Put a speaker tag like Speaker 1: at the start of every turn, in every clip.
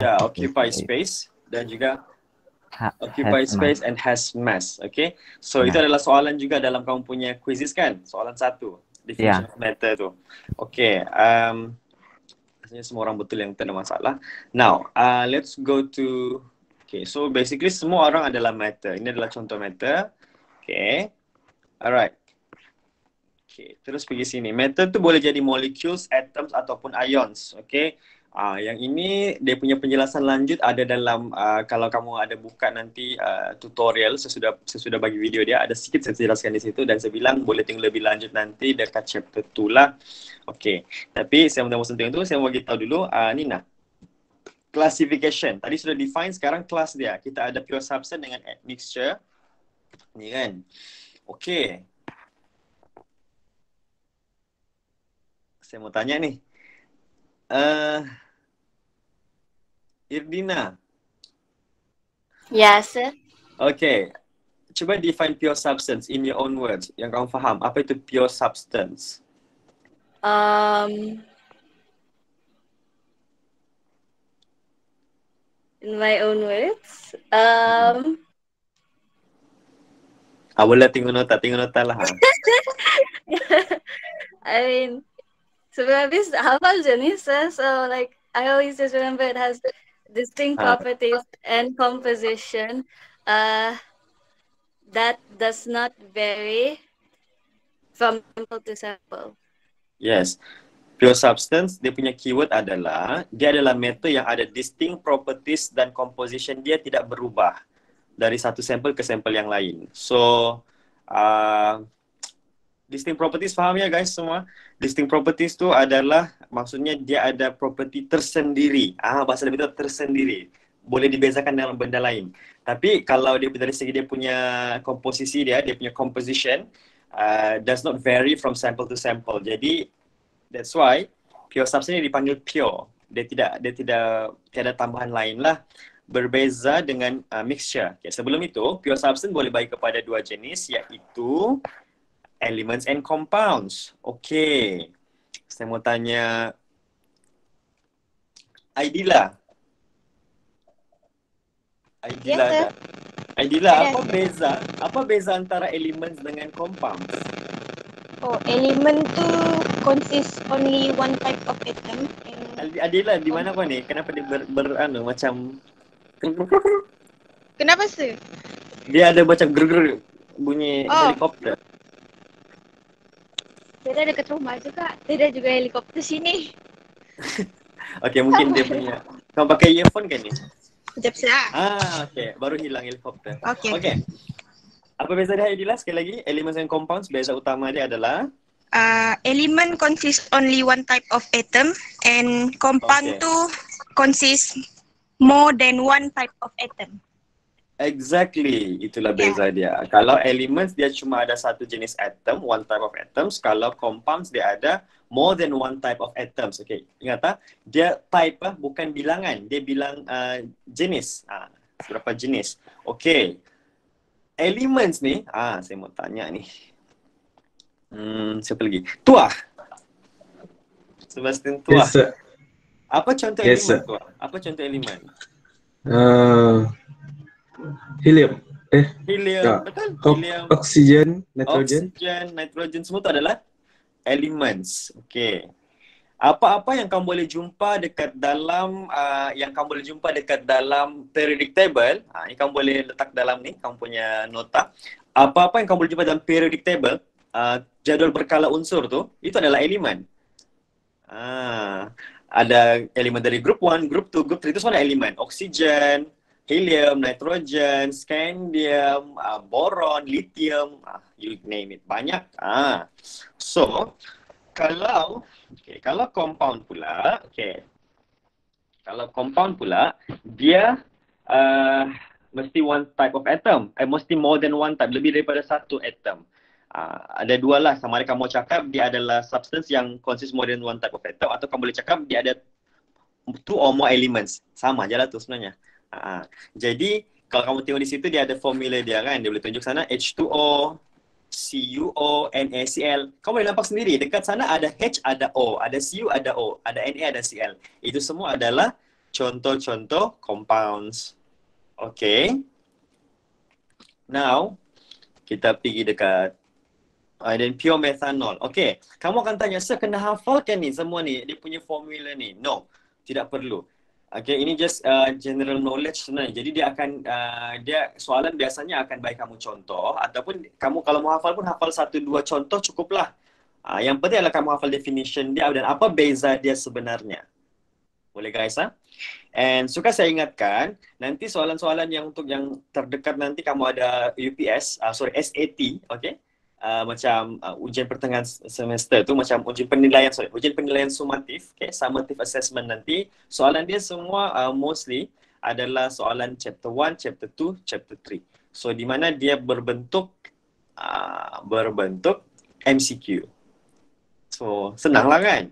Speaker 1: ada occupy space dan juga occupy space and has mass. Okay, so itu adalah soalan juga dalam kamu punya quizzes kan, soalan 1 definition of matter tu. Okay, rasanya semua orang betul yang tak ada masalah. Now, let's go to, okay, so basically semua orang adalah matter. Ini adalah contoh matter. Okay, alright. Okay, terus pergi sini. Matter tu boleh jadi molecules, atoms ataupun ions. Okay. Yang ini dia punya penjelasan lanjut ada dalam kalau kamu ada buka nanti tutorial sesudah bagi video dia ada sedikit saya jelaskan di situ dan saya bilang boleh tengok lebih lanjut nanti dekat chapter 2 lah. Okay. Tapi saya mau sentuh itu saya mau bagi tahu dulu Nina. Classification. Tadi sudah define, sekarang kelas dia. Kita ada pure substance dengan admixture. Ni kan. Okay. Saya mau tanya nih. Irdina.
Speaker 2: Yes, sir.
Speaker 1: Okay. Cuba define pure substance in your own words. Yang kamu faham. Apa itu pure substance?
Speaker 2: In my own words.
Speaker 1: Boleh tengok nota lah.
Speaker 2: I mean, sebenarnya hafal jenis, so like I always just remember it has distinct properties and composition that does not vary from sample to sample.
Speaker 1: Yes. Pure substance, dia punya keyword adalah dia adalah matter yang ada distinct properties dan composition dia tidak berubah dari satu sampel ke sampel yang lain. So, distinct properties faham ya guys semua? Distinct properties tu adalah maksudnya dia ada property tersendiri. Bahasa lebih itu tersendiri. Boleh dibezakan dengan benda lain. Tapi kalau dia dari segi dia punya komposisi dia punya composition does not vary from sample to sample. Jadi that's why pure substance ini dipanggil pure. Dia tiada tambahan lain lah. Berbeza dengan mixture. Okay, sebelum itu, pure substance boleh bagi kepada dua jenis iaitu elements and compounds. Okay. Saya mau tanya Aidila.
Speaker 2: Yes,
Speaker 1: Aidila, apa beza antara elements dengan compounds?
Speaker 3: Oh, element tu consist only one type of atom.
Speaker 1: Aidila, di mana kau ni? Kenapa dia macam
Speaker 3: Kenapa sih?
Speaker 1: dia ada macam ger bunyi helikopter.
Speaker 3: Tidak dekat rumah juga. Tidak juga helikopter sini.
Speaker 1: Okay, mungkin dia punya. Kau pakai earphone kan ni?
Speaker 3: Sekejap sah.
Speaker 1: Okay. Baru hilang helikopter.
Speaker 3: Okay.
Speaker 1: Apa beza dia Aidila? Sekali lagi, elements and compounds, beza utama dia adalah
Speaker 3: element consists only one type of atom and compound tu consists more than one type of atom.
Speaker 1: Exactly, itulah beza dia. Kalau elements dia cuma ada satu jenis atom, one type of atoms. Kalau compounds dia ada more than one type of atoms. Okay, ingat dia type bukan bilangan, dia bilang jenis. Berapa jenis? Okay, elements ni, saya mau tanya ni. Siapa lagi? Tuah. Sebastian Tuah.
Speaker 4: Yes, sir.
Speaker 1: Apa contoh elemen Tuah? Apa contoh elemen?
Speaker 4: Helium.
Speaker 1: Helium, betul? Helium,
Speaker 4: Oksigen,
Speaker 1: nitrogen semua tu adalah elements. Okay. Apa-apa yang kamu boleh jumpa dekat dalam periodic table, ni kamu boleh letak dalam ni, kamu punya nota. Apa-apa yang kamu boleh jumpa dalam periodic table, jadual berkala unsur tu, itu adalah elemen. Ada elemen dari group 1, group 2, group 3 itu semua ada elemen. Oksigen, helium, nitrogen, scandium, boron, lithium, you name it, banyak. So, kalau compound pula, kalau compound pula, dia mesti one type of atom, mesti more than one type, lebih daripada satu atom. Ada dua lah, sama ada kamu cakap dia adalah substance yang consist more than one type of atom, atau kamu boleh cakap dia ada two or more elements. Sama je lah tu sebenarnya. Jadi kalau kamu tengok di situ dia ada formula dia kan, dia boleh tunjuk sana H2O, CuO, NaCl. Kamu boleh nampak sendiri dekat sana ada H, ada O, ada Cu, ada O, ada Na, ada Cl. Itu semua adalah contoh-contoh compounds. Okay. Now, kita pergi dekat dan pure methanol. Okay, kamu akan tanya, saya kena hafalkan ni semua ni, dia punya formula ni. No, tidak perlu. Okay, ini just general knowledge sebenarnya. Jadi dia akan, soalan biasanya akan bagi kamu contoh, ataupun kamu kalau mau hafal pun hafal 1-2 contoh cukuplah. Yang penting adalah kamu hafal definition dia dan apa beza dia sebenarnya. Boleh guys? And suka saya ingatkan, nanti soalan-soalan yang untuk yang terdekat nanti kamu ada UPS, SAT, okay? Macam ujian pertengahan semester tu macam ujian penilaian sumatif, okay, summative assessment nanti. Soalan dia semua mostly adalah soalan chapter 1, chapter 2, chapter 3. So di mana dia berbentuk MCQ. So senanglah kan?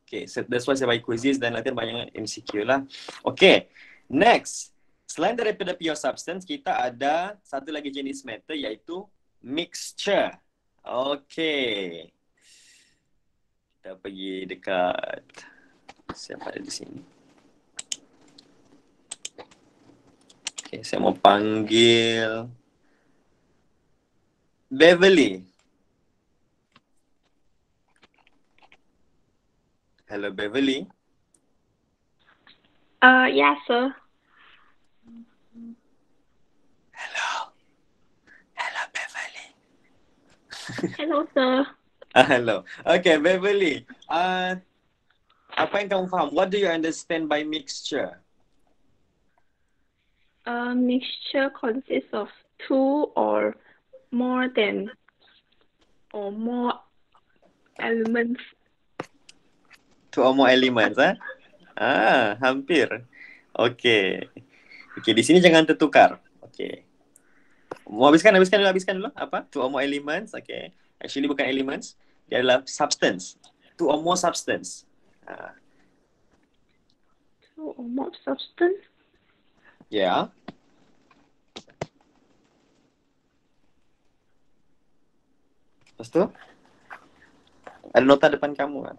Speaker 1: Okay, so that's why saya bagi quizzes dan latihan banyak MCQ lah. Okay, next. Selain daripada pure substance, kita ada satu lagi jenis matter iaitu mixture. Okay. Kita pergi dekat, siapa ada di sini? Okay, saya mau panggil Beverly. Hello Beverly.
Speaker 3: Yeah, sir.
Speaker 1: Hello Beverly.
Speaker 3: Hello, sir.
Speaker 1: Hello. Okay, Beverly. Apa yang kamu faham? What do you understand by mixture?
Speaker 3: Mixture consists of two or more elements.
Speaker 1: Two or more elements, hampir. Okay. Okay, di sini jangan tertukar. Okay. Mau habiskan dulu. Apa? Two or more elements. Okay. Actually bukan elements. Dia adalah substance. Two or more substance.
Speaker 3: Two or more substance?
Speaker 1: Yeah. Lepas tu? Ada nota depan kamu kan?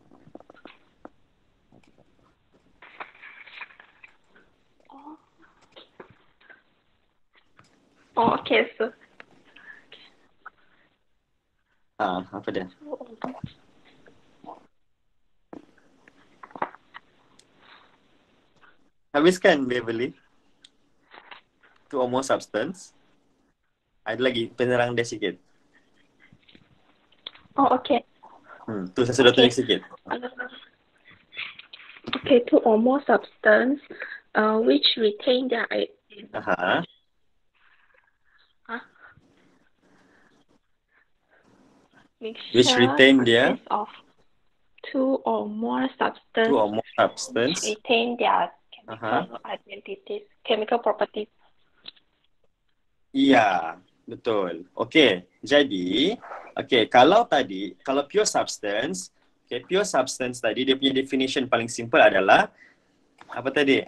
Speaker 3: Oh, okay, sir.
Speaker 1: Apa dia? Habiskan, Beverly. Two or more substance. Ada lagi penerang dia sikit.
Speaker 3: Oh, okay.
Speaker 1: Tu saya sudah tunjuk sikit.
Speaker 3: Okay, two or more substance which retain their mixture
Speaker 1: Which retain their
Speaker 3: of two or more substance which retain their chemical properties.
Speaker 1: Iya, betul. Okay, jadi kalau pure substance, pure substance tadi dia punya definition paling simple adalah apa tadi?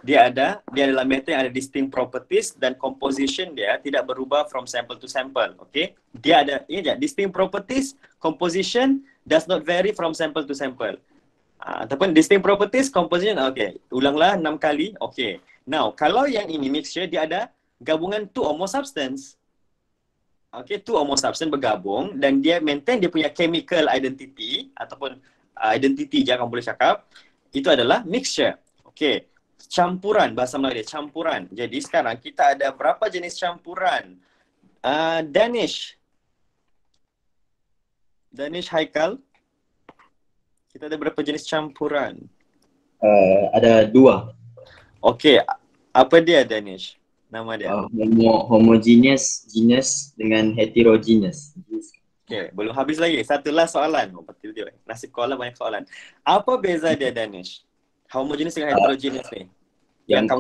Speaker 1: Dia adalah matter yang ada distinct properties dan composition dia tidak berubah from sample to sample. Okay? Dia ada distinct properties, composition does not vary from sample to sample. Ataupun distinct properties, composition, okay. Ulanglah 6 kali. Okay. Now, kalau yang ini mixture, dia ada gabungan two or more substance. Okay, two or more substance bergabung dan dia maintain dia punya chemical identity ataupun identity je kamu boleh cakap. Itu adalah mixture. Okay. Campuran, bahasa Melayu dia campuran. Jadi sekarang kita ada berapa jenis campuran? Danish Haikal. Kita ada berapa jenis campuran?
Speaker 5: Ada 2.
Speaker 1: Okey, apa dia Danish? Nama dia?
Speaker 5: Homogeneous, genus dengan heterogeneous.
Speaker 1: Okey, belum habis lagi. Satu last soalan. Betul-betul. Nasib kolam banyak soalan. Apa beza dia Danish? Homogeneous dengan heterogeneous ni?
Speaker 5: Yang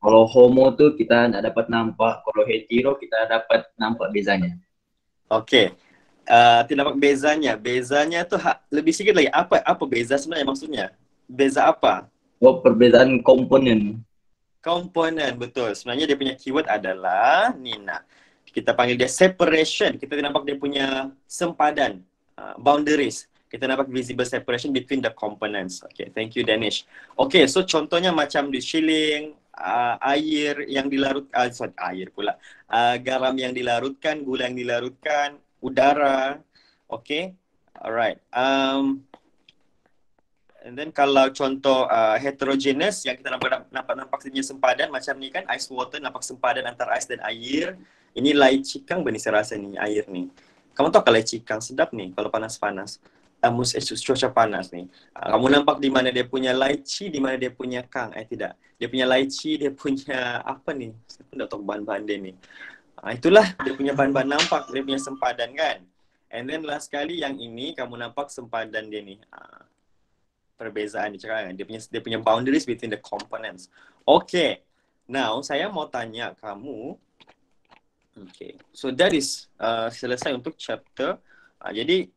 Speaker 5: kalau homo tu kita nak dapat nampak, kalau hetero kita dapat nampak bezanya.
Speaker 1: Okey. Tidak nampak bezanya. Bezanya tu lebih sikit lagi. Apa beza sebenarnya maksudnya? Beza apa?
Speaker 5: Oh, perbezaan komponen.
Speaker 1: Komponen, betul. Sebenarnya dia punya keyword adalah Nina. Kita panggil dia separation. Kita nampak dia punya sempadan, boundaries. kita nampak visible separation between the components. Okay, thank you Danish. Okay, so contohnya macam di shilling, air yang dilarutkan, air pula, garam yang dilarutkan, gula yang dilarutkan, udara. Okay, alright. And then kalau contoh heterogeneous yang kita nampak sejenis sempadan macam ni kan, ice water, nampak sempadan antara ais dan air. Ini lai cikang benih saya rasa ni, air ni. Kamu tahu kalau lai cikang sedap ni kalau panas-panas. Cuaca panas ni. Kamu nampak di mana dia punya lychee, di mana dia punya kang. Tidak. Dia punya lychee, dia punya apa ni? Saya pun tak tahu bahan-bahan dia ni. Itulah dia punya bahan-bahan nampak, dia punya sempadan kan. And then last kali yang ini kamu nampak sempadan dia ni. Perbezaan dia cakap kan. Dia punya boundaries between the components. Okay. Now saya mau tanya kamu. Okay. So that is selesai untuk chapter. Jadi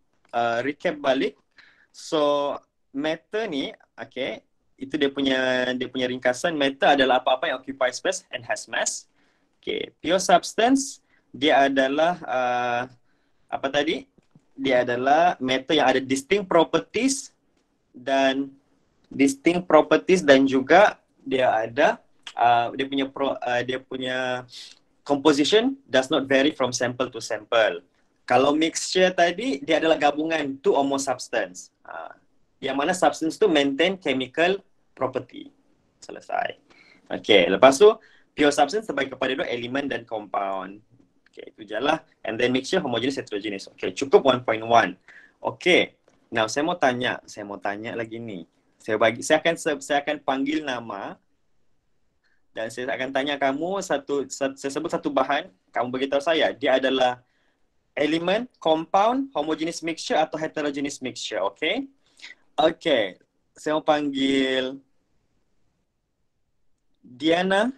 Speaker 1: recap balik. So matter ni, okay, itu dia punya ringkasan. Matter adalah apa-apa yang occupy space and has mass. Okay, pure substance dia adalah apa tadi? Dia adalah matter yang ada distinct properties dan juga dia ada dia punya composition does not vary from sample to sample. Kalau mixture tadi, dia adalah gabungan two or more substance. Yang mana substance tu maintain chemical property. Selesai. Okay, lepas tu pure substance terbagi kepada dua elemen dan compound. Okay, itu je lah. And then mixture, homogeneous, heterogeneous. Okay, cukup 1.1. Okay, now saya mau tanya lagi ni. Saya akan panggil nama dan saya akan tanya kamu saya sebut satu bahan, kamu beritahu saya dia adalah elemen, compound, homogeneous mixture atau heterogeneous mixture, okay? Okay, saya mau panggil Diana.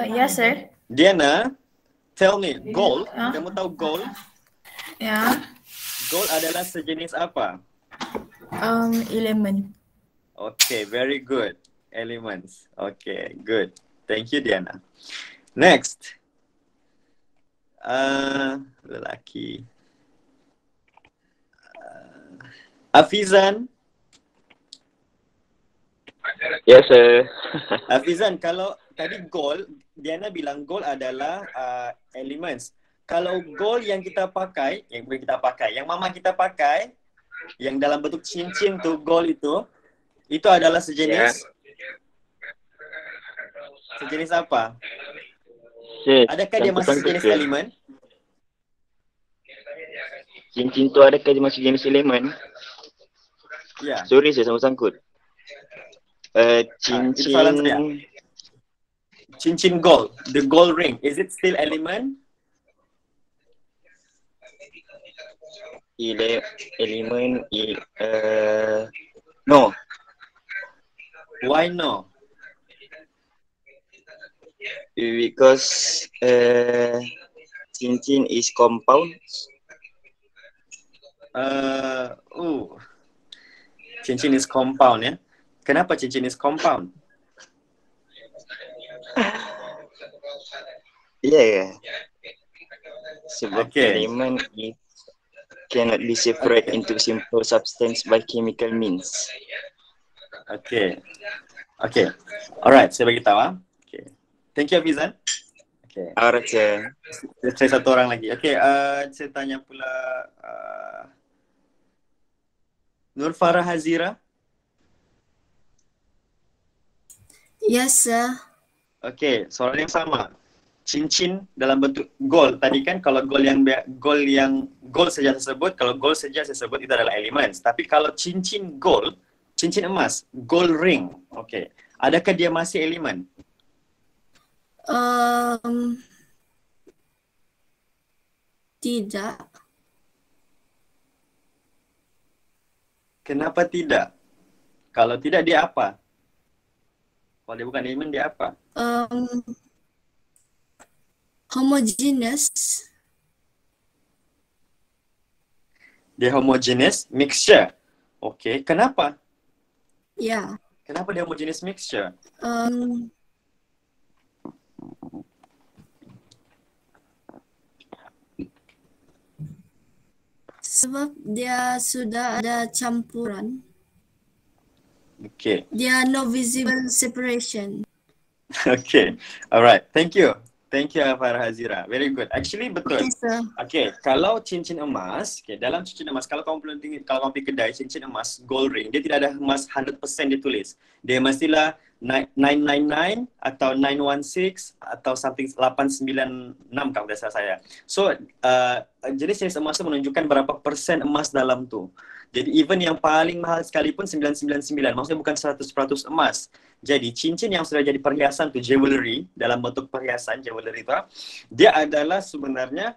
Speaker 6: Yes, sir.
Speaker 1: Diana, tell me, gold, kamu tahu gold?
Speaker 6: Yeah.
Speaker 1: Gold adalah sejenis apa?
Speaker 6: Element.
Speaker 1: Okay, very good. Elements. Okay, good. Thank you, Diana. Next. Lelaki. Afizan.
Speaker 5: Yes, sir.
Speaker 1: Afizan, kalau tadi gold, Diana bilang gold adalah elements. Kalau gold yang kita pakai, yang mama kita pakai, yang dalam bentuk cincin tu, gold itu adalah sejenis sejenis apa? Adakah dia masih sejenis elemen?
Speaker 5: Cincin tu adakah dia masih jenis elemen?
Speaker 1: Ya.
Speaker 5: Sorry, saya sama sangkut. Cincin
Speaker 1: cincin gold, the gold ring, is it still element?
Speaker 5: Elemen, no.
Speaker 1: Why no?
Speaker 5: Because cincin is compound.
Speaker 1: Cincin is compound ya. Kenapa cincin is compound?
Speaker 5: Yeah. Sebab element it cannot be separated into simple substance by chemical means.
Speaker 1: Okay. Alright, saya bagi tahu. Okay. Thank you, Afizan. Okay.
Speaker 5: Alright, sir.
Speaker 1: Saya satu orang lagi. Okay, saya tanya pula Nur Farah Hazira.
Speaker 6: Yes, sir.
Speaker 1: Okay, soalan yang sama. Cincin dalam bentuk gold. Tadi kan kalau gold saja saya sebut, kalau gold saja saya sebut itu adalah elements. Tapi kalau cincin gold, cincin emas, gold ring. Okay. Adakah dia masih elemen?
Speaker 6: Tidak.
Speaker 1: Kenapa tidak? Kalau tidak dia apa? Kalau dia bukan elemen dia apa?
Speaker 6: Homogeneous.
Speaker 1: Dia homogeneous mixture. Okay, kenapa?
Speaker 6: Ya.
Speaker 1: Kenapa dia homogeneous mixture?
Speaker 6: Sebab dia sudah ada campuran.
Speaker 1: Okay.
Speaker 6: Dia no visible separation.
Speaker 1: Okay. Alright. Thank you. Thank you, Farah Hazira. Very good. Actually, betul.
Speaker 6: Yes, sir.
Speaker 1: Okay, kalau cincin emas, okay, dalam cincin emas, kalau kamu pergi kedai cincin emas, gold ring, dia tidak ada emas 100% dia tulis. Dia mestilah 999 atau 916 atau something 896 kalau tidak salah saya. So, jenis emas itu menunjukkan berapa persen emas dalam tu. Jadi even yang paling mahal sekalipun 999, maksudnya bukan 100% emas. Jadi cincin yang sudah jadi perhiasan tu, jewelry, dalam bentuk perhiasan jewelry tu, dia adalah sebenarnya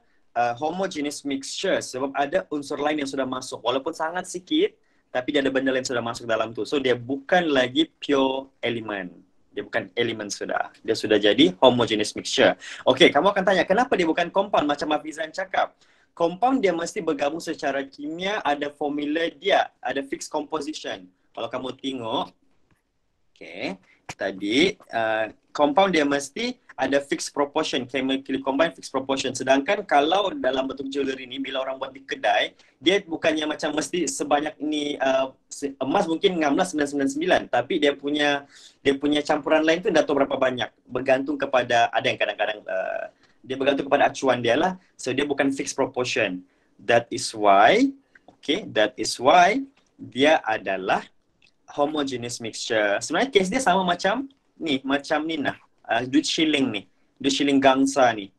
Speaker 1: homogeneous mixture sebab ada unsur lain yang sudah masuk. Walaupun sangat sikit, tapi dia ada benda lain yang sudah masuk dalam tu. So dia bukan lagi pure element. Dia bukan elemen sudah. Dia sudah jadi homogeneous mixture. Okay, kamu akan tanya, kenapa dia bukan compound macam Hafizan cakap? Compound dia mesti bergabung secara kimia, ada formula dia, ada fixed composition. Kalau kamu tengok, okay, tadi compound dia mesti ada fixed proportion, chemically combined fixed proportion. Sedangkan kalau dalam bentuk jewelry ni, bila orang buat di kedai, dia bukannya macam mesti sebanyak ini, emas mungkin 16999, tapi dia punya campuran lain tu dah tahu berapa banyak. Bergantung kepada, ada yang kadang-kadang dia bergantung kepada acuan dia lah. So dia bukan fixed proportion. That is why, okay, that is why dia adalah homogeneous mixture. Sebenarnya case dia sama macam ni nah. Duit shilling gangsa ni.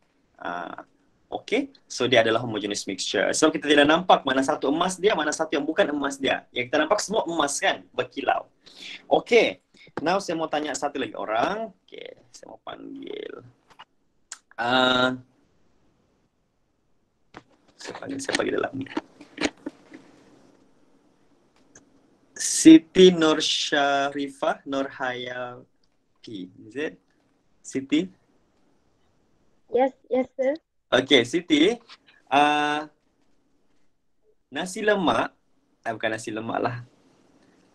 Speaker 1: Okay, so dia adalah homogeneous mixture. So kita tidak nampak mana satu emas dia, mana satu yang bukan emas dia. Yang kita nampak semua emas kan, berkilau. Okay, now saya mau tanya satu lagi orang. Okay, saya mau panggil. Siapa lagi dalam ni? Siti Nur Syarifah Nur Hayati. Is it? Siti?
Speaker 7: Yes, sir.
Speaker 1: Okay, Siti. Nasi lemak. Bukan nasi lemak lah.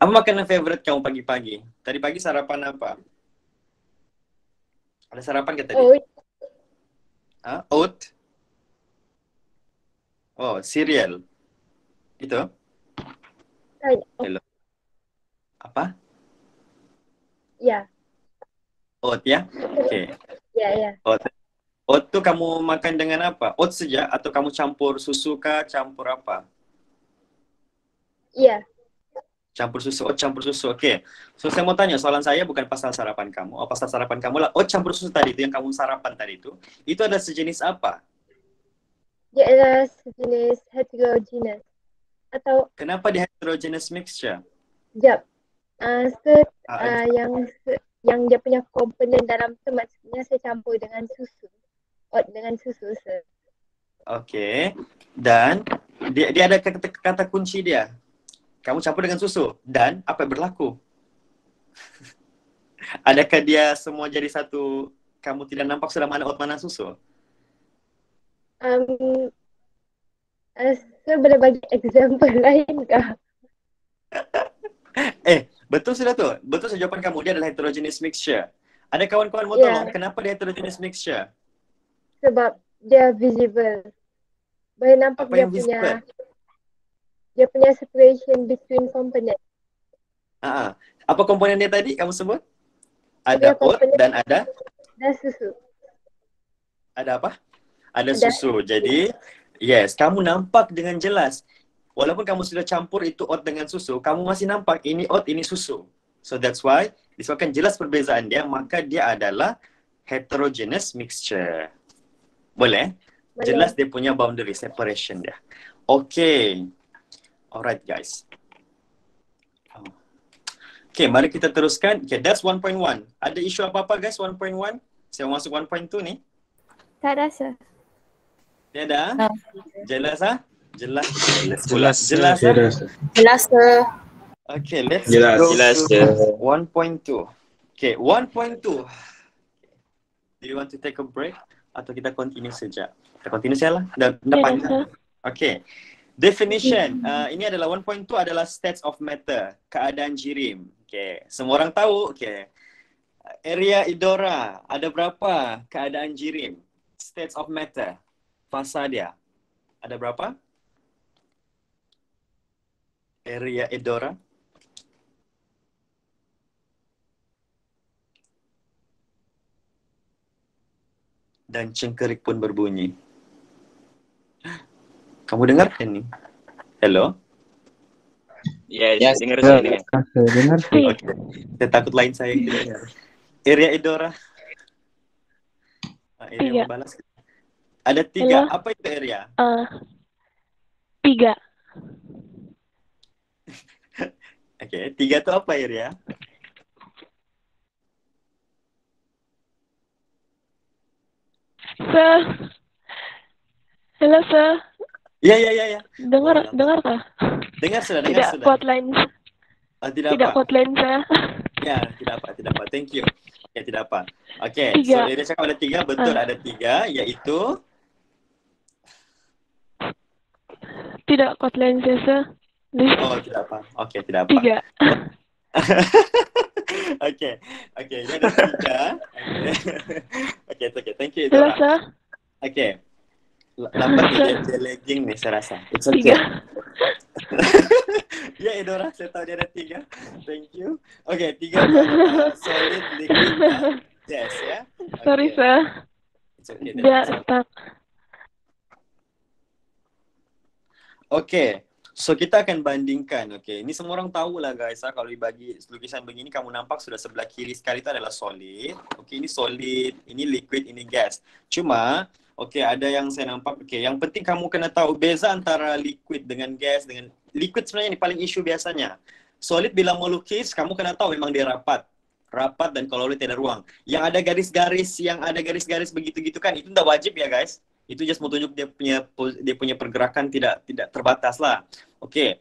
Speaker 1: Apa makanan favorite kamu pagi-pagi? Tadi pagi sarapan apa? Ada sarapan ke tadi? Oat? Oh, cereal. Itu? Hello. Apa?
Speaker 7: Ya.
Speaker 1: Oat ya? Okay.
Speaker 7: Ya.
Speaker 1: Oat tu kamu makan dengan apa? Oat saja atau kamu campur susu kah? Campur apa?
Speaker 7: Ya.
Speaker 1: Campur susu, oat campur susu. Okay. So saya mau tanya, soalan saya bukan pasal sarapan kamu. Oh, pasal sarapan kamu lah. Oat campur susu tadi itu yang kamu sarapan tadi itu ada sejenis apa?
Speaker 7: Dia adalah sejenis heterogeneous. Atau
Speaker 1: kenapa dia heterogeneous mixture?
Speaker 7: Jap. Yang dia punya komponen dalam tu maksudnya saya campur dengan susu. Oat dengan susu, sir.
Speaker 1: Okay. Dan dia ada kata kunci dia. Kamu campur dengan susu. Dan apa yang berlaku? Adakah dia semua jadi satu, kamu tidak nampak sudah mana oat mana susu?
Speaker 7: Saya boleh bagi example lain kah?
Speaker 1: Betul sudah tu. Betul sudah jawapan kamu. Dia adalah heterogeneous mixture. Ada kawan-kawan mau tolong, kenapa dia heterogeneous mixture?
Speaker 7: Sebab dia visible. Boleh nampak
Speaker 1: apa
Speaker 7: dia punya separation between component.
Speaker 1: Apa komponen dia tadi kamu sebut? Ada oat dan ada
Speaker 7: susu.
Speaker 1: Ada apa? Ada susu. Jadi, yes, kamu nampak dengan jelas. Walaupun kamu sudah campur itu oat dengan susu, kamu masih nampak ini oat, ini susu. So that's why, disebabkan jelas perbezaan dia, maka dia adalah heterogeneous mixture. Boleh? Jelas dia punya boundary, separation dia. Okay. Alright guys. Okay, mari kita teruskan. Okay, that's 1.1. Ada isu apa-apa guys 1.1? Saya masuk 1.2 ni.
Speaker 7: Tak ada, sir.
Speaker 1: Tiada? Jelas ah? Jelas.
Speaker 7: Jelas, sir.
Speaker 1: Okay, let's
Speaker 5: go
Speaker 1: to 1.2. Okay, 1.2. Do you want to take a break? Atau kita continue saja? Kita continue saja lah. Dah panjang. Okay. Definition. Ini adalah 1.2 adalah states of matter. Keadaan jirim. Okay. Semua orang tahu. Okay. Area Idora. Ada berapa keadaan jirim? States of matter. Fasa dia. Ada berapa? area Eudora. Dan cengkerik pun berbunyi. Kamu dengar kan nih? Hello?
Speaker 5: Yes, dengar saya dengar.
Speaker 4: Dengar sih.
Speaker 1: Oke. Saya takut lain saya yang tidak dengar. Area Eudora. Area membalas. Ada 3.
Speaker 8: Hello?
Speaker 1: Apa itu area?
Speaker 8: 3.
Speaker 1: Oke, 3 itu apa area?
Speaker 8: Sir. Halo, Sir.
Speaker 1: Ya.
Speaker 8: Dengar kah?
Speaker 1: Dengar sudah.
Speaker 8: Tidak kuat line.
Speaker 1: Tidak
Speaker 8: Tidak
Speaker 1: apa.
Speaker 8: kuat line saya.
Speaker 1: Ya, tidak apa. Thank you. Ya, tidak apa. Oke,
Speaker 8: 3.
Speaker 1: so area cakap ada 3, betul ada 3, yaitu
Speaker 8: Tidak kuat line saya, Sir.
Speaker 1: oh, tidak apa. Oke, tidak apa.
Speaker 8: 3.
Speaker 1: Oke, ini ada 3. Oke, thank you,
Speaker 8: Halo,
Speaker 1: Dora.
Speaker 8: Sir.
Speaker 1: Oke. Lambat dia lagging nih, saya rasa. It's okay.
Speaker 8: 3.
Speaker 1: Ya, Edora, saya tahu dia ada 3. Thank you. Oke, 3 itu adalah solid, liquid, dan gas ya.
Speaker 8: Sorry,
Speaker 1: Okay.
Speaker 8: Sir.
Speaker 1: It's okay.
Speaker 8: Dia stuck.
Speaker 1: Oke, so kita akan bandingkan. Oke, ini semua orang tahu lah guys. Kalau dibagi lukisan begini, kamu nampak sudah sebelah kiri sekali itu adalah solid. Oke, ini solid, ini liquid, ini gas. Cuma, oke, ada yang saya nampak. Oke, yang penting kamu kena tahu beza antara liquid dengan gas. Dengan liquid sebenarnya ini paling isu biasanya. Solid bila mau lukis, kamu kena tahu memang dia rapat dan kalau tidak ada ruang. Yang ada garis-garis begitu-gitu kan, itu tidak wajib ya guys. Itu just mau tunjuk dia punya pergerakan tidak terbatas lah. Oke.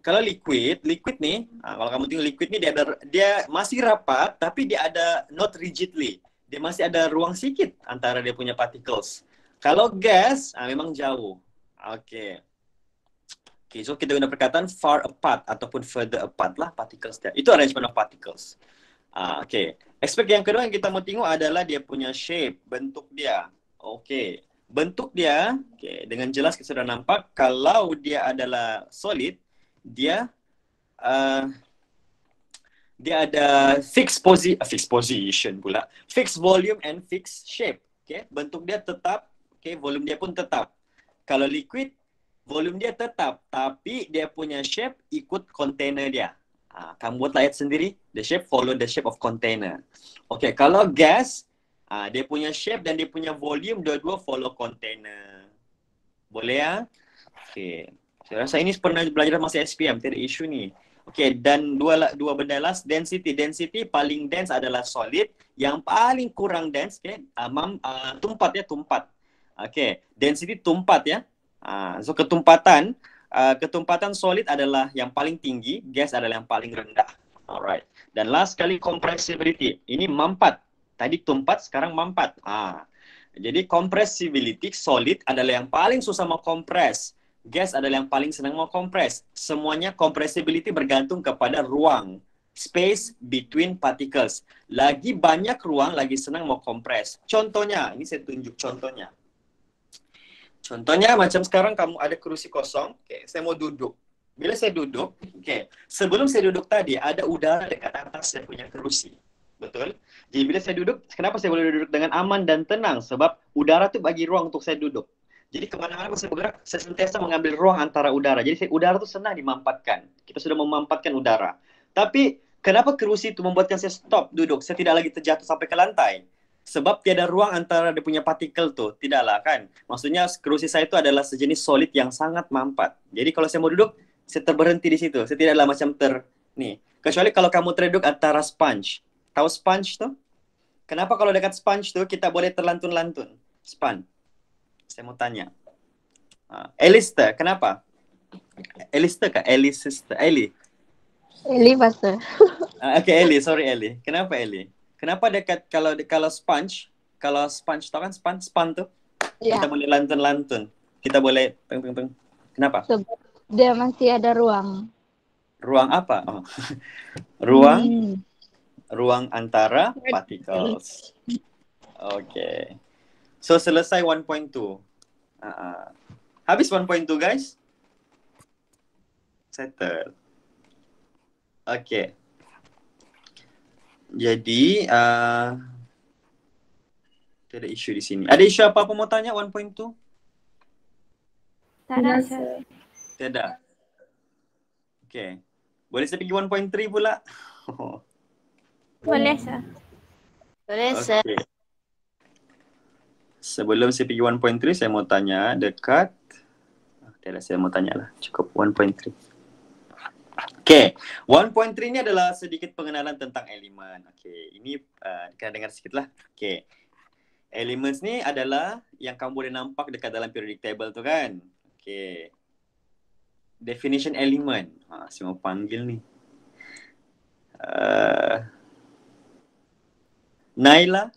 Speaker 1: Kalau liquid nih, kalau kamu tengok liquid nih dia masih rapat tapi dia ada not rigidly. Dia masih ada ruang sedikit antara dia punya particles. Kalau gas memang jauh. Oke, so kita guna perkataan far apart ataupun further apart lah particles dia. Itu arrangement of particles. Oke. Aspek yang kedua yang kita mau tengok adalah dia punya shape, bentuk dia. Oke, bentuk dia, dengan jelas kita sudah nampak kalau dia adalah solid, dia ada fixed position pula, fixed volume and fixed shape. Oke, bentuk dia tetap, volume dia pun tetap. Kalau liquid, volume dia tetap, tapi dia punya shape ikut container dia. Kamu buat ayat sendiri, the shape follow the shape of container. Oke, kalau gas, dia punya shape dan dia punya volume dua-dua follow container. Boleh ya? Oke. Saya rasa ini pernah belajar masa SPM, tidak isu ni. Oke, dan dua benda last, density. Density paling dense adalah solid, yang paling kurang dense, tumpat. Oke, density tumpat ya. So ketumpatan solid adalah yang paling tinggi, gas adalah yang paling rendah. Alright. Dan last kali compressibility. Ini mampat. Tadi tumpat, sekarang mampat. Jadi compressibility solid adalah yang paling susah mau kompres. Gas adalah yang paling senang mau kompres. Semuanya compressibility bergantung kepada ruang. Space between particles. Lagi banyak ruang, lagi senang mau kompres. Contohnya, ini saya tunjuk contohnya. Contohnya macam sekarang kamu ada kursi kosong. Oke, saya mau duduk. Bila saya duduk, sebelum saya duduk tadi ada udara dekat atas saya punya kursi. Betul? Jadi bila saya duduk, kenapa saya boleh duduk dengan aman dan tenang? Sebab udara itu bagi ruang untuk saya duduk. Jadi kemana-mana saya bergerak, saya sentiasa mengambil ruang antara udara. Jadi udara itu senang dimampatkan. Kita sudah memampatkan udara. Tapi kenapa kerusi itu membuatkan saya stop duduk? Saya tidak lagi terjatuh sampai ke lantai. Sebab tiada ruang antara dia punya partikel tuh. Tidaklah kan? Maksudnya kerusi saya itu adalah sejenis solid yang sangat mampat. Jadi kalau saya mau duduk, saya terberhenti di situ. Saya tidaklah macam nih. Kecuali kalau kamu terduduk antara sponge. Tahu sponge tuh? Kenapa kalau dekat sponge tuh kita boleh terlantun-lantun? Sponge. Saya mau tanya. Elister, kenapa? Elister kah? Elisister? Eli?
Speaker 7: Eli pastor.
Speaker 1: Oke, Eli. Sorry, Eli. Kenapa Eli? Kenapa dekat kalau sponge? Kalau sponge tau kan sponge tuh?
Speaker 7: Ya.
Speaker 1: Kita boleh lantun-lantun. Kita boleh peng. Kenapa?
Speaker 7: Sebab dia masih ada ruang.
Speaker 1: Ruang apa? Oh. Ruang antara particles. Oke. So selesai 1.2. Habis 1.2 guys? Settle. Okay. Jadi, ada isu di sini. Ada isu apa-apa mau tanya 1.2?
Speaker 9: Tak ada, sir.
Speaker 1: Tidak. Okay. Boleh saya pergi 1.3 pula?
Speaker 9: Boleh, sir.
Speaker 2: Boleh, sir.
Speaker 1: Okay. Sebelum saya pergi 1.3, saya mau tanya dekat. Tidak, saya mau tanya lah. Cukup 1.3. Okay. 1.3 ni adalah sedikit pengenalan tentang elemen. Okay. Ini kena dengar sikit lah. Okay. Elements ni adalah yang kamu boleh nampak dekat dalam periodic table tu kan. Okay. Definition element. Saya mau panggil ni. Naila.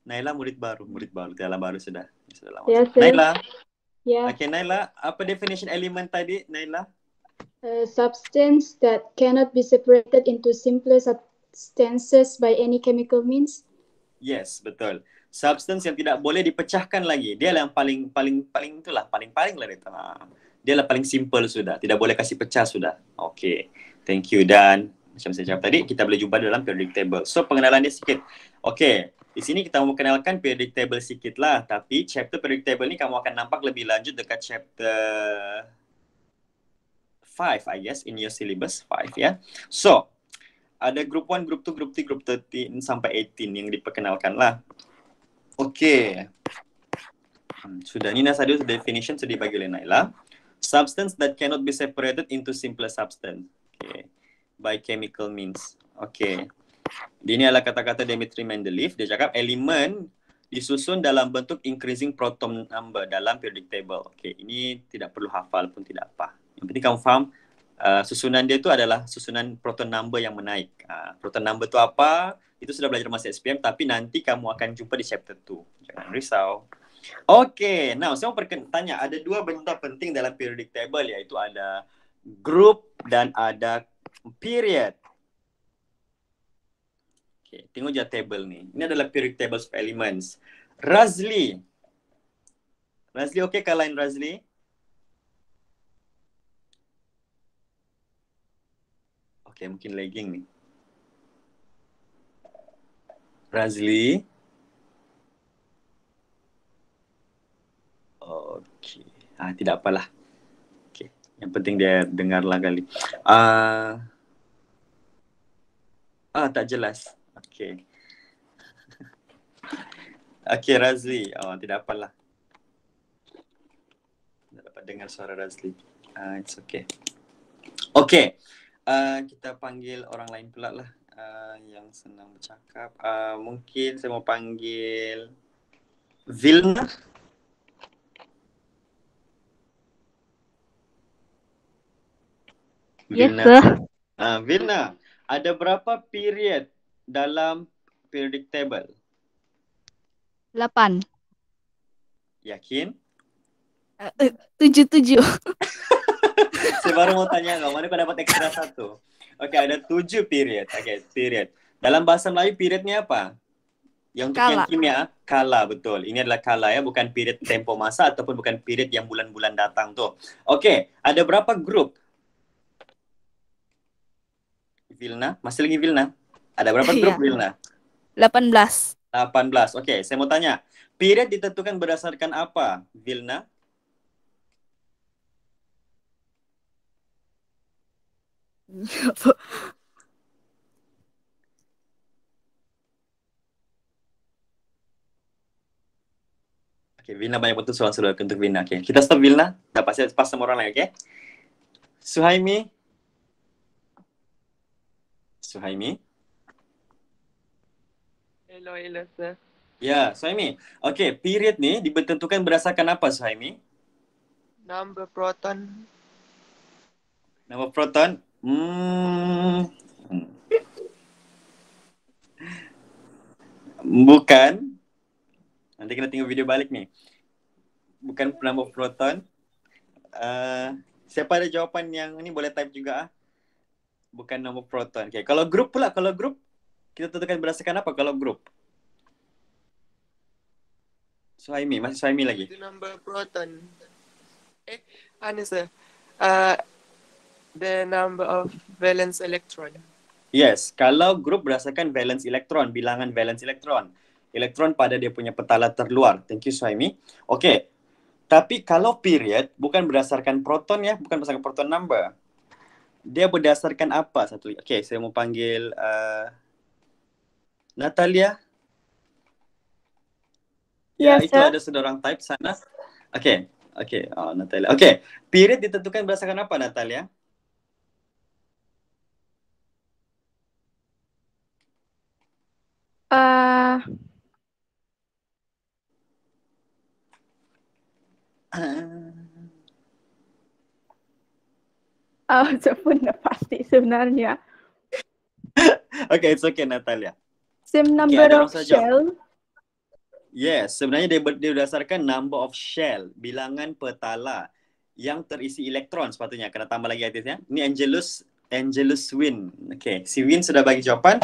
Speaker 1: Naila murid baru. Dalam baru sudah lama.
Speaker 10: Ya,
Speaker 1: Naila.
Speaker 10: Ya.
Speaker 1: Okay, Naila. Apa definition element tadi, Naila?
Speaker 10: Substance that cannot be separated into simpler substances by any chemical means.
Speaker 1: Yes, betul. Substance yang tidak boleh dipecahkan lagi. Dia lah yang paling itulah, paling lah dia. Dia lah paling simple sudah. Tidak boleh kasih pecah sudah. Okay. Thank you. Dan macam saya cakap tadi, kita boleh jumpa dalam periodic table. So, pengenalan dia sikit. Okay. Di sini kita mau kenalkan periodic table sikit lah. Tapi chapter periodic table ni kamu akan nampak lebih lanjut dekat chapter 5, I guess, in your syllabus 5, ya. So, ada group 1, group 2, group 3, group 13 sampai 18 yang diperkenalkan lah. Okay. Sudah, Nina tadi definition sudah dibagi oleh Naila. Substance that cannot be separated into simpler substance. Okay. By chemical means. Okay. Ini adalah kata-kata Dmitry Mendeleev. Dia cakap elemen disusun dalam bentuk increasing proton number dalam periodic table. Okay. Ini tidak perlu hafal pun tidak apa. Yang penting kamu faham susunan dia itu adalah susunan proton number yang menaik. Proton number itu apa? Itu sudah belajar masa SPM, tapi nanti kamu akan jumpa di chapter 2. Jangan risau. Okay, now saya mau tanya, ada dua benda penting dalam periodic table, iaitu ada group dan ada period. Okay, tengok je table ni. Ini adalah periodic tables of elements. Razli. Razli, okay kah line Razli? Okay, mungkin lagging ni. Razli. Okay. Tidak apalah. Okay. Yang penting dia dengarlah kali. Tak jelas. Okay. Okay, Razli. Tidak apalah. Tidak dapat dengar suara Razli. It's okay. Okay. Kita panggil orang lain pula lah. Yang senang bercakap. Mungkin saya mau panggil Vilna.
Speaker 9: Yes, sir.
Speaker 1: Vilna, ada berapa period dalam periodic table?
Speaker 9: 8.
Speaker 1: Yakin?
Speaker 9: 7.
Speaker 1: Saya baru mau tanya kau, mana kau dapat ekstra 1? Okay, ada 7 period. Okay, period. Dalam bahasa Melayu period ni apa? Yang untuk
Speaker 9: kala.
Speaker 1: Yang kimia, kala, betul. Ini adalah kala ya, bukan period tempo masa ataupun bukan period yang bulan-bulan datang tu. Okay, ada berapa grup? Vilna, masih lagi Vilna? Ada berapa grup Vilna?
Speaker 9: 18.
Speaker 1: 18. Okay, saya mau tanya. Period ditentukan berdasarkan apa, Vilna? Okay, Vilna banyak betul soal-soal untuk Vilna. Okay, kita stop Vilna. Dah pasti pas sama orang lain, okay? Suhaimi. Suhaimi.
Speaker 11: Hello, sir.
Speaker 1: Ya, Suhaimi. Okay, period ni ditentukan berdasarkan apa, Suhaimi?
Speaker 11: Number proton.
Speaker 1: Number proton? Bukan. Nanti kita tengok video balik ni. Bukan number proton. Siapa ada jawapan yang ni boleh type juga. Bukan nombor proton. Okay. Kalau grup pula, kalau grup kita tentukan berdasarkan apa kalau grup? Suhaimi, masih Suhaimi lagi.
Speaker 11: Itu number proton. Sir. The number of valence electron.
Speaker 1: Yes, kalau grup berdasarkan valence elektron, bilangan valence elektron. Elektron pada dia punya petala terluar. Thank you, Suhaimi. Okay. Tapi kalau period, bukan berdasarkan proton ya, bukan berdasarkan proton number. Dia berdasarkan apa satu? Okay, saya mau panggil Natalia. Ya,
Speaker 9: Yes,
Speaker 1: itu
Speaker 9: sir.
Speaker 1: ada seorang type sana. Okay. Natalia. Okay, period ditentukan berdasarkan apa, Natalia?
Speaker 9: Saya pun dah pasti sebenarnya.
Speaker 1: Okay, it's okay, Natalia.
Speaker 9: Same
Speaker 1: Okay,
Speaker 9: number
Speaker 1: ada orang
Speaker 9: of
Speaker 1: saja.
Speaker 9: shell.
Speaker 1: Yes, sebenarnya dia berdasarkan number of shell, bilangan petala yang terisi elektron sepatutnya. Kena tambah lagi atasnya. Ini Angelus Win. Okay, si Win sudah bagi jawapan.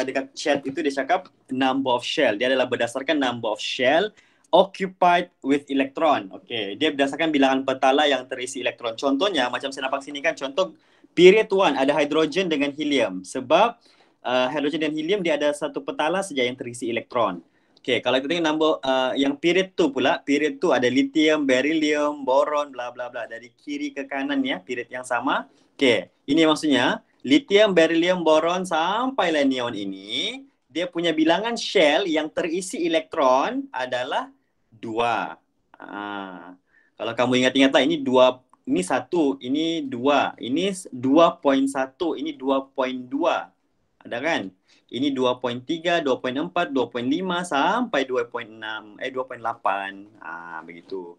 Speaker 1: Dekat chat itu dia cakap number of shell. Dia adalah berdasarkan number of shell occupied with electron. Okay, dia berdasarkan bilangan petala yang terisi elektron. Contohnya, macam saya nampak sini kan, contoh period 1 ada hidrogen dengan helium. Sebab hidrogen dan helium dia ada satu petala saja yang terisi elektron. Okay, kalau kita tengok number yang period 2 pula, period 2 ada lithium, beryllium, boron, bla bla bla. Dari kiri ke kanan ya, period yang sama. Okay, ini maksudnya lithium, beryllium, boron sampailah neon ini, dia punya bilangan shell yang terisi elektron adalah 2. Kalau kamu ingat-ingatlah, ini 2, ini 1, ini 2, ini 2.1, ini 2.2. Ada kan? Ini 2.3, 2.4, 2.5 sampai 2.6, 2.8. Begitu.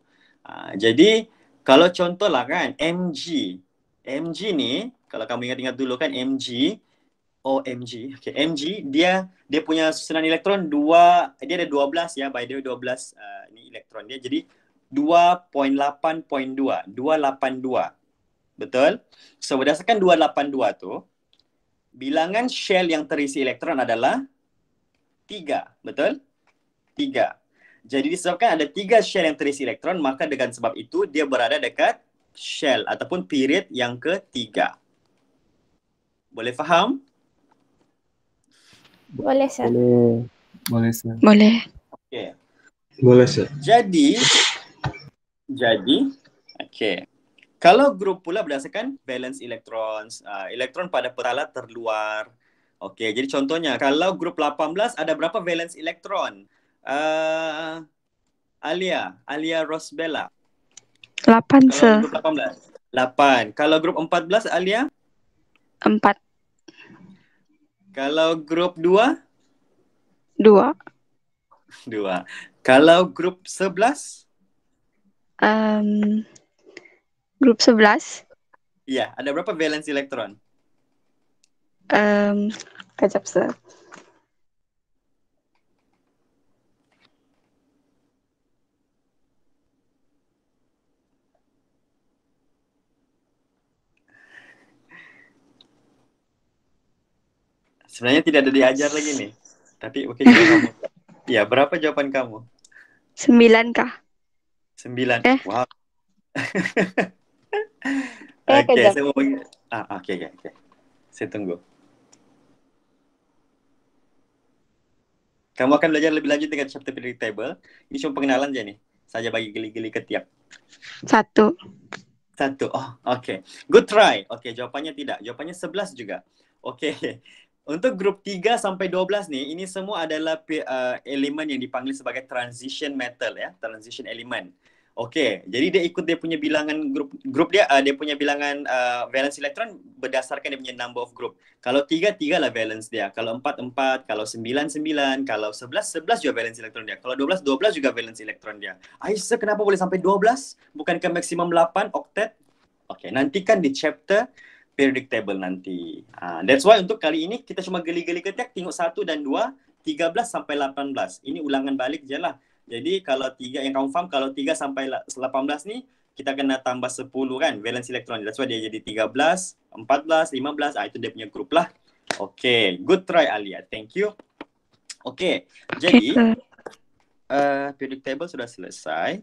Speaker 1: Jadi kalau contohlah kan MG ni, kalau kamu ingat-ingat dulu kan MG, okay, MG dia punya susunan elektron dia ada 12 ya, by the way 12 ni elektron dia, jadi 2.8.2, 282. Betul? So berdasarkan 282 tu, bilangan shell yang terisi elektron adalah 3, betul? 3. Jadi disebabkan ada 3 shell yang terisi elektron, maka dengan sebab itu dia berada dekat shell ataupun period yang ketiga. Boleh faham?
Speaker 9: Boleh, sir.
Speaker 4: Boleh, sir.
Speaker 3: Boleh.
Speaker 1: Okay.
Speaker 4: Boleh, sir.
Speaker 1: Jadi, okay. Kalau grup pula berdasarkan valence electrons, elektron pada petala terluar. Okey, jadi contohnya kalau grup 18 ada berapa valence elektron? Alia Rosbella.
Speaker 3: 8,
Speaker 1: Kalau
Speaker 3: sir.
Speaker 1: grup 18, 8. Kalau grup 14 Alia?
Speaker 3: 4.
Speaker 1: Kalau grup 2?
Speaker 3: 2.
Speaker 1: 2. Kalau grup 11?
Speaker 3: Grup 11.
Speaker 1: Ya, ada berapa valence elektron?
Speaker 3: Kejap, sir.
Speaker 1: Sebenarnya tidak ada diajar lagi nih. Tapi okey juga kamu. Ya, berapa jawapan kamu?
Speaker 3: 9 kah?
Speaker 1: 9. Wow.
Speaker 3: Okey,
Speaker 1: Okey, saya mau bagi. Okey. Saya tunggu. Kamu akan belajar lebih lanjut dengan chapter periodic table. Ini cuma pengenalan je ni. Saja bagi geli-geli ketiak.
Speaker 3: 1.
Speaker 1: Oh, okey. Good try. Okey, jawapannya tidak. Jawapannya 11 juga. Okey. Untuk grup 3 sampai 12 ni, ini semua adalah elemen yang dipanggil sebagai transition metal ya, transition element. Okey, jadi dia ikut dia punya bilangan grup dia punya bilangan valence elektron berdasarkan dia punya number of group. Kalau 3 lah valence dia. Kalau 4, kalau 9, kalau 11 juga valence elektron dia. Kalau 12 juga valence elektron dia. Aisyah, kenapa boleh sampai 12? Bukankah maksimum 8 oktet? Okey, nantikan di chapter periodic table nanti. That's why untuk kali ini kita cuma geli-geli ketiak tengok 1 dan 2, 13 sampai 18. Ini ulangan balik je lah. Jadi kalau 3 yang kamu faham, kalau 3 sampai 18 ni kita kena tambah 10 kan valence elektron. That's why dia jadi 13, 14, 15. Itu dia punya grup lah. Okay, good try Alia. Thank you. Okay, jadi periodic table sudah selesai.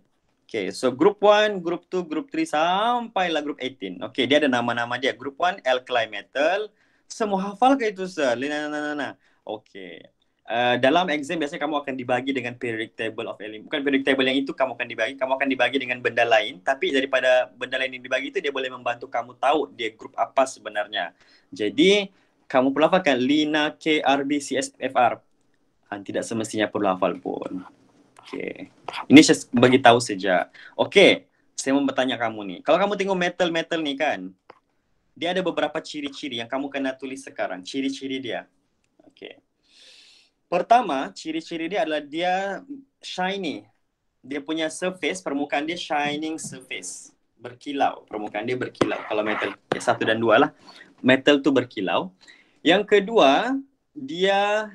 Speaker 1: Okay, so group 1, group 2, group 3 sampailah group 18. Okay, dia ada nama-nama dia. Group 1, alkali metal. Semua hafal ke itu, sir? Okay. Dalam exam biasanya kamu akan dibagi dengan periodic table of element. Bukan periodic table yang itu kamu akan dibagi dengan benda lain. Tapi daripada benda lain yang dibagi itu, dia boleh membantu kamu tahu dia grup apa sebenarnya. Jadi, kamu perlu hafalkan Lina, K, RB, CSFR. Tidak semestinya perlu hafal pun. Okay. Ini saya bagi tahu saja. Okay, saya mau bertanya kamu nih. Kalau kamu tengok metal-metal nih kan, dia ada beberapa ciri-ciri yang kamu kena tulis sekarang. Ciri-ciri dia. Okay. Pertama, ciri-ciri dia adalah dia shiny. Dia punya surface, permukaan dia shining surface. Berkilau. Permukaan dia berkilau. Kalau metal, ya 1 dan 2 lah. Metal tu berkilau. Yang kedua, dia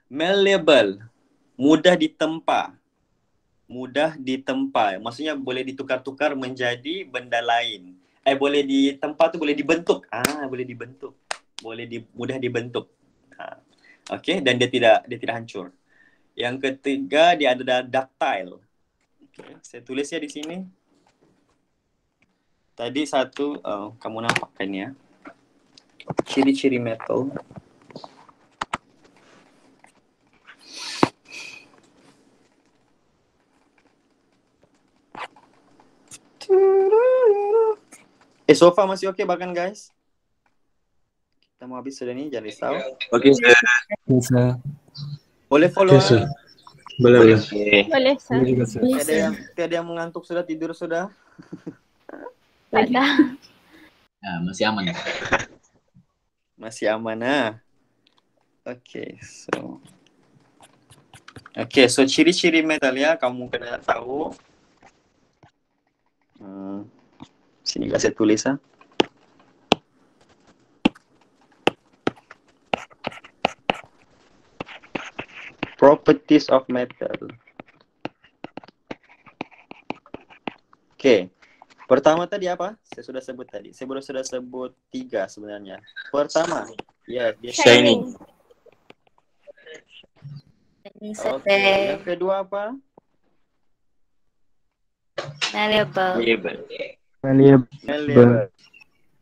Speaker 1: malleable, mudah ditempa. Mudah ditempa, maksudnya boleh ditukar-tukar menjadi benda lain. Boleh ditempa tu boleh dibentuk. Boleh dibentuk. Mudah dibentuk. Okey, dan dia tidak hancur. Yang ketiga, dia ada ductile. Okay, saya tulis ya di sini. Tadi satu, kamu nampakkan ya. Ciri-ciri metal. So far masih okey bahkan guys? Kita mau habis sudah ni, jangan risau.
Speaker 5: Okey, sir.
Speaker 4: Yes, sir.
Speaker 1: Boleh follow?
Speaker 4: Yes, sir. Boleh.
Speaker 8: Boleh, sir.
Speaker 1: Tiada yang mengantuk sudah, tidur sudah?
Speaker 8: Ada.
Speaker 12: Masih aman.
Speaker 1: Masih aman Okay, so ciri-ciri metal ya, kamu kena tahu. Sini saya tulis Properties of metal. Okay. Pertama tadi apa? Saya sudah sebut tadi. Saya baru sudah sebut 3 sebenarnya. Pertama, ya dia
Speaker 3: Shining.
Speaker 1: Okay. Yang kedua apa?
Speaker 2: Malleable.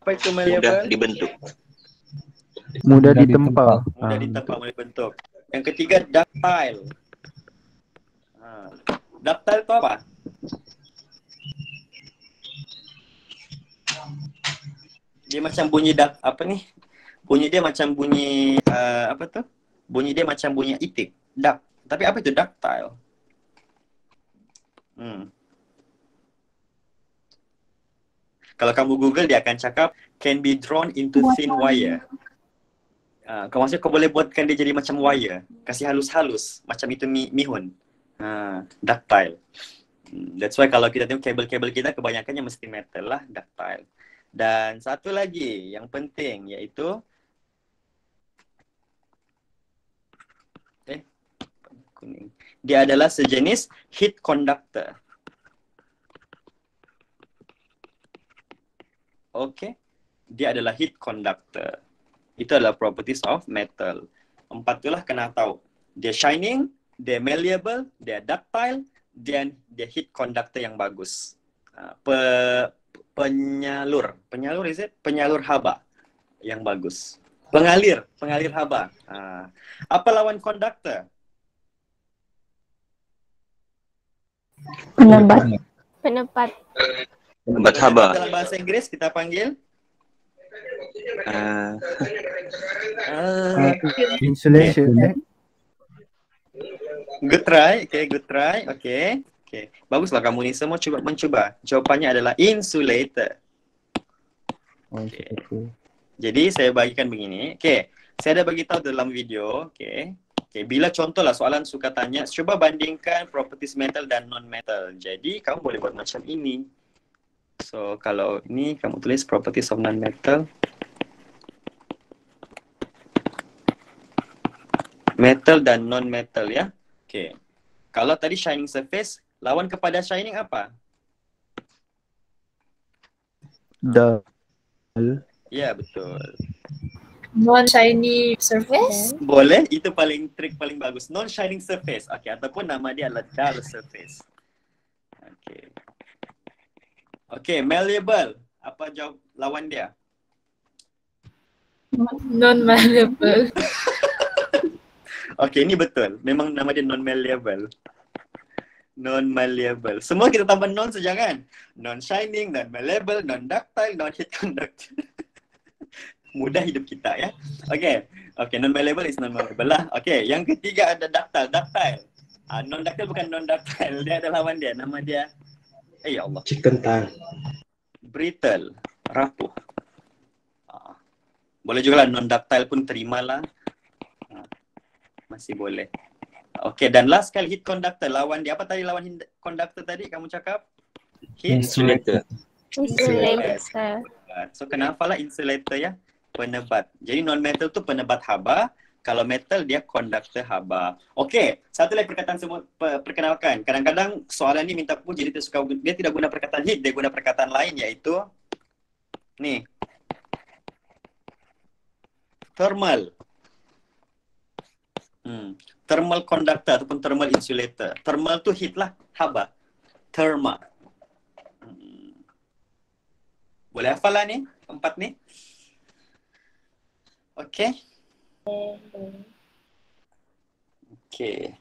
Speaker 1: Apa itu malleable?
Speaker 5: Mudah dibentuk.
Speaker 4: Mudah ditempa.
Speaker 1: Mudah ditempa, mudah dibentuk. Yang ketiga, ductile. Ductile itu apa? Dia macam bunyi bunyi dia macam bunyi bunyi dia macam bunyi itik. Duct. Tapi apa itu ductile? Kalau kamu Google, dia akan cakap can be drawn into thin wire. Maksudnya kau boleh buatkan dia jadi macam wire. Kasih halus-halus. Macam itu mihun. Ductile. That's why kalau kita tengok kabel-kabel kita, kebanyakannya mesti metal lah, ductile. Dan satu lagi yang penting, iaitu kuning. Dia adalah sejenis heat conductor. Okay. Dia adalah heat conductor. Itu adalah properties of metal. 4 itulah kena tahu. Dia shining, dia malleable, dia ductile, dan dia heat conductor yang bagus. Penyalur is it? Penyalur haba yang bagus. Pengalir haba. Apa lawan conductor?
Speaker 8: Penepat
Speaker 5: haba.
Speaker 1: Dalam bahasa Inggris kita panggil
Speaker 4: Insulation.
Speaker 1: Good try. Okay. Baguslah kamu ni semua mencuba. Jawapannya adalah insulator. Okay. Jadi saya bagikan begini. Okay. Saya dah bagi tahu dalam video. Okay. Bila contohlah soalan suka tanya, cuba bandingkan properties metal dan non-metal. Jadi kamu boleh buat macam ini. So kalau ini kamu tulis properties of non-metal. Metal dan non-metal ya. Okay. Kalau tadi shining surface, lawan kepada shining apa?
Speaker 4: Dull.
Speaker 1: Ya, betul.
Speaker 13: Non-shiny surface?
Speaker 1: Boleh, itu trik paling bagus. Non-shining surface. Okay, ataupun nama dia adalah dull surface. Okay. Okay, malleable. Apa jawab lawan dia?
Speaker 13: Non-malleable.
Speaker 1: Okay, ini betul. Memang nama dia non-malleable. Non-malleable. Semua kita tambah non saja kan? Non-shining, non-malleable, non-ductile, non-heat conductor. Mudah hidup kita ya. Okay. Okay, non-malleable is non-malleable lah. Okay, yang ketiga ada ductile. Ductile. Non-ductile bukan non-ductile. Dia ada lawan dia. Nama dia, ya Allah.
Speaker 4: Chicken tongue.
Speaker 1: Brittle. Rapuh. Boleh juga lah non-ductile pun terimalah. Masih boleh. Okay, dan last kali heat conductor. Lawan dia. Apa tadi lawan heat conductor tadi kamu cakap?
Speaker 12: Insulator.
Speaker 8: Insulator.
Speaker 1: So kenapa lah insulator ya? Penebat. Jadi non-metal tu penebat haba. Kalau metal dia konduktor haba. Okay, satu lagi perkataan semua perkenalkan. Kadang-kadang soalan ni minta pun jadi dia tidak guna perkataan heat, dia guna perkataan lain iaitu ni. Thermal. Thermal conductor ataupun thermal insulator. Thermal tu heat lah, haba. Therma. Boleh hafal lah ni, empat ni. Okay. Okay.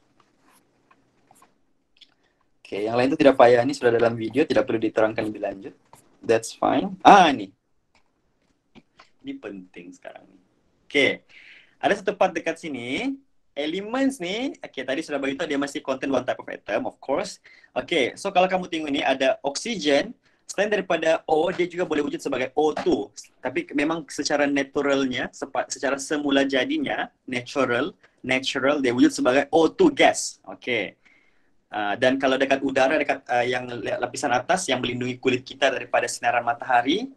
Speaker 1: Okay, yang lain tu tidak payah. Ni sudah dalam video, tidak perlu diterangkan lebih lanjut. That's fine. Ni. Ini penting sekarang ni. Okay. Ada satu part dekat sini. Elements ni, okay, tadi sudah beritahu dia mesti contain one type of atom, of course. Okay, so kalau kamu tengok ni ada oksigen. Selain daripada O, dia juga boleh wujud sebagai O2. Tapi memang secara naturalnya, secara semula jadinya, natural, dia wujud sebagai O2 gas. Okay. Dan kalau dekat udara, dekat yang lapisan atas yang melindungi kulit kita daripada sinaran matahari,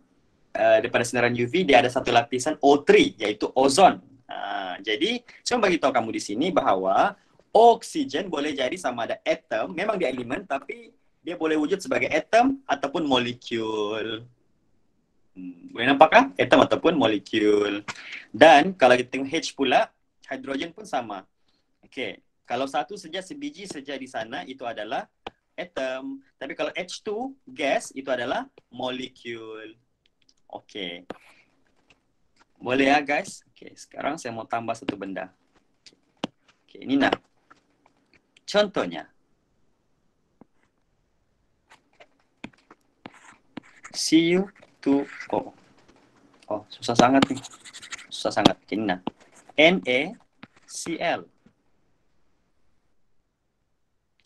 Speaker 1: daripada sinaran UV, dia ada satu lapisan O3, iaitu ozon. Jadi, saya bagi tahu kamu di sini bahawa oksigen boleh jadi sama ada atom, memang dia elemen, tapi dia boleh wujud sebagai atom ataupun molekul. Boleh nampakkah? Atom ataupun molekul. Dan kalau kita tengok H pula, hidrogen pun sama. Okay. Kalau satu saja, sebiji saja di sana, itu adalah atom. Tapi kalau H2, gas, itu adalah molekul. Okay. Boleh ya guys? Okay, sekarang saya mau tambah satu benda. Okay, ini nak. Contohnya. CU2O. Oh, susah sangat nih. Susah sangat. Ini nah. NaCl.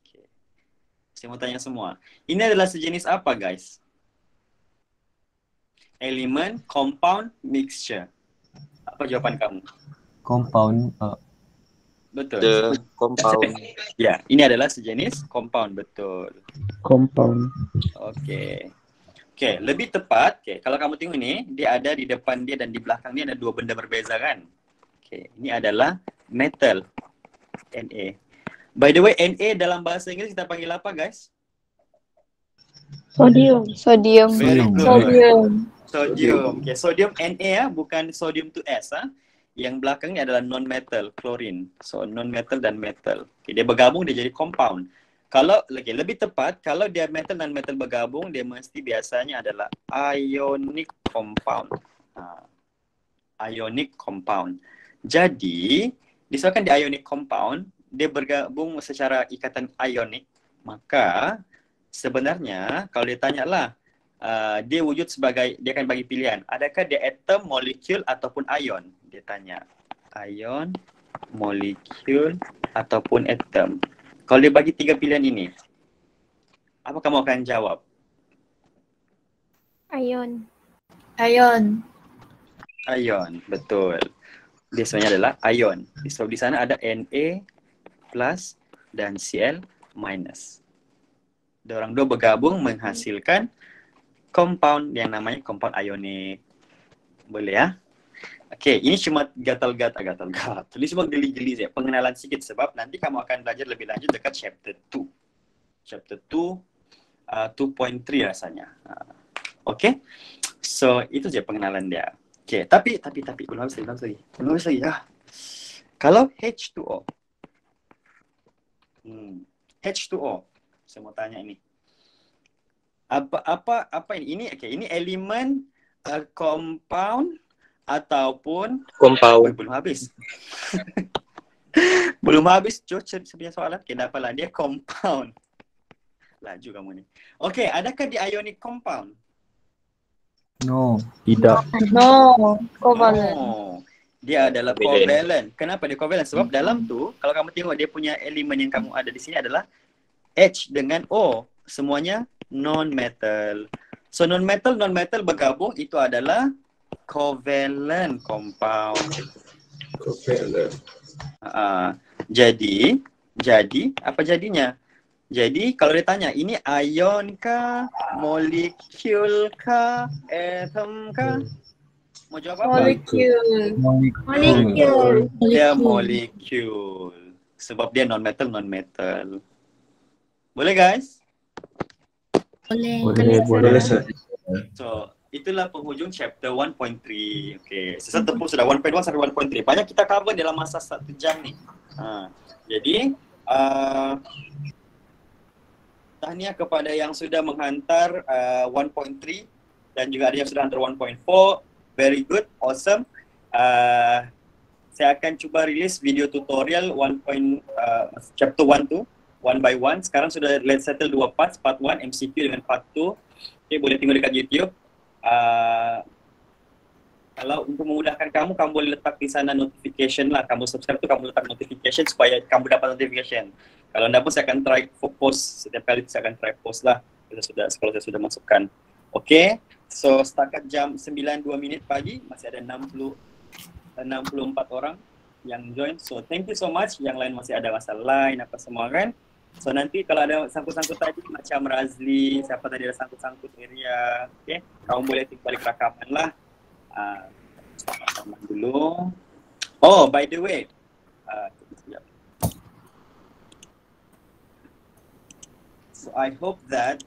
Speaker 1: Okay. Saya mau tanya semua. Ini adalah sejenis apa guys? Element, compound, mixture. Apa jawaban kamu?
Speaker 4: Compound.
Speaker 1: Betul.
Speaker 5: The compound.
Speaker 1: Ya, ini adalah sejenis compound, betul.
Speaker 4: Compound.
Speaker 1: Oke. Oke, lebih tepat, kalau kamu tengok ni, dia ada di depan dia dan di belakang dia ada dua benda berbeza kan? Oke, ini adalah metal. Na. By the way, Na dalam bahasa Inggeris kita panggil apa guys?
Speaker 8: Sodium.
Speaker 1: Very good. Sodium. Okay, sodium Na bukan sodium 2S. Yang belakangnya adalah non-metal, chlorine. So non-metal dan metal. Okay, dia bergabung dia jadi compound. Kalau lebih tepat, kalau dia metal dan metal bergabung, dia mesti biasanya adalah ionic compound. Ionic compound. Jadi, disebabkan dia ionic compound, dia bergabung secara ikatan ionik, maka sebenarnya kalau dia tanyalah, dia wujud sebagai, dia akan bagi pilihan. Adakah dia atom, molekul ataupun ion? Dia tanya. Ion, molekul ataupun atom. Kalau dia bagi tiga pilihan ini, apa kamu akan jawab?
Speaker 8: Ion.
Speaker 1: Ion, betul. Dia sebenarnya adalah ion. Sebab di sana ada Na plus dan Cl minus. Diorang dua bergabung menghasilkan compound yang namanya compound ionik. Boleh ya? Okey, ini cuma gatal-gatal. Ini cuma geli-geli saja, pengenalan sedikit sebab nanti kamu akan belajar lebih lanjut dekat chapter 2. Chapter 2 2.3 rasanya. Okey. So, itu saja pengenalan dia. Okay, tapi belum habis lagi. Kalau H2O. H2O. Saya mau tanya ini. Apa ini? Ini elemen compound ataupun
Speaker 5: compound.
Speaker 1: Belum habis. Belum habis sebenarnya soalan. Kenapa lah dia compound? Laju kamu ni. Okay, adakah dia ionic compound?
Speaker 4: No, tidak.
Speaker 13: No, covalent.
Speaker 1: Oh, dia adalah covalent. Kenapa dia covalent? Sebab dalam tu, kalau kamu tengok dia punya elemen yang kamu ada di sini adalah H dengan O. Semuanya non-metal. So non-metal bergabung itu adalah covalent compound.
Speaker 5: Covalent.
Speaker 1: Jadi apa jadinya? Jadi kalau dia tanya ini ion kah, molekul kah, atom kah? Mau jawab apa?
Speaker 13: Molecule.
Speaker 1: Dia molekul. Sebab dia non-metal. Boleh guys?
Speaker 6: Boleh.
Speaker 1: So itulah penghujung chapter 1.3. Okay, sisa tempuh sudah 1.1 sampai 1.3. Banyak kita cover dalam masa 1 jam ni. Jadi tahniah kepada yang sudah menghantar 1.3 dan juga ada yang sudah hantar 1.4. Very good, awesome. Saya akan cuba release video tutorial chapter 1 tu, one by one. Sekarang sudah let's settle 2 parts, part 1 MCQ dengan part 2. Okay, boleh tengok dekat YouTube. Kalau untuk memudahkan kamu boleh letak di sana notification lah. Kamu subscribe tu, kamu letak notification supaya kamu dapat notification. Kalau anda pun saya akan try post, setiap kali saya akan try post lah kalau saya sudah masukkan. Okay, so setakat jam 9.02 pagi masih ada 64 orang yang join. So thank you so much. Yang lain masih ada masalah lain apa semua kan. So nanti kalau ada sangkut-sangkut tadi macam Razli, siapa tadi ada sangkut-sangkut area, okay, kamu boleh balik rakaman lah. Rakaman dulu. Oh, by the way, so I hope that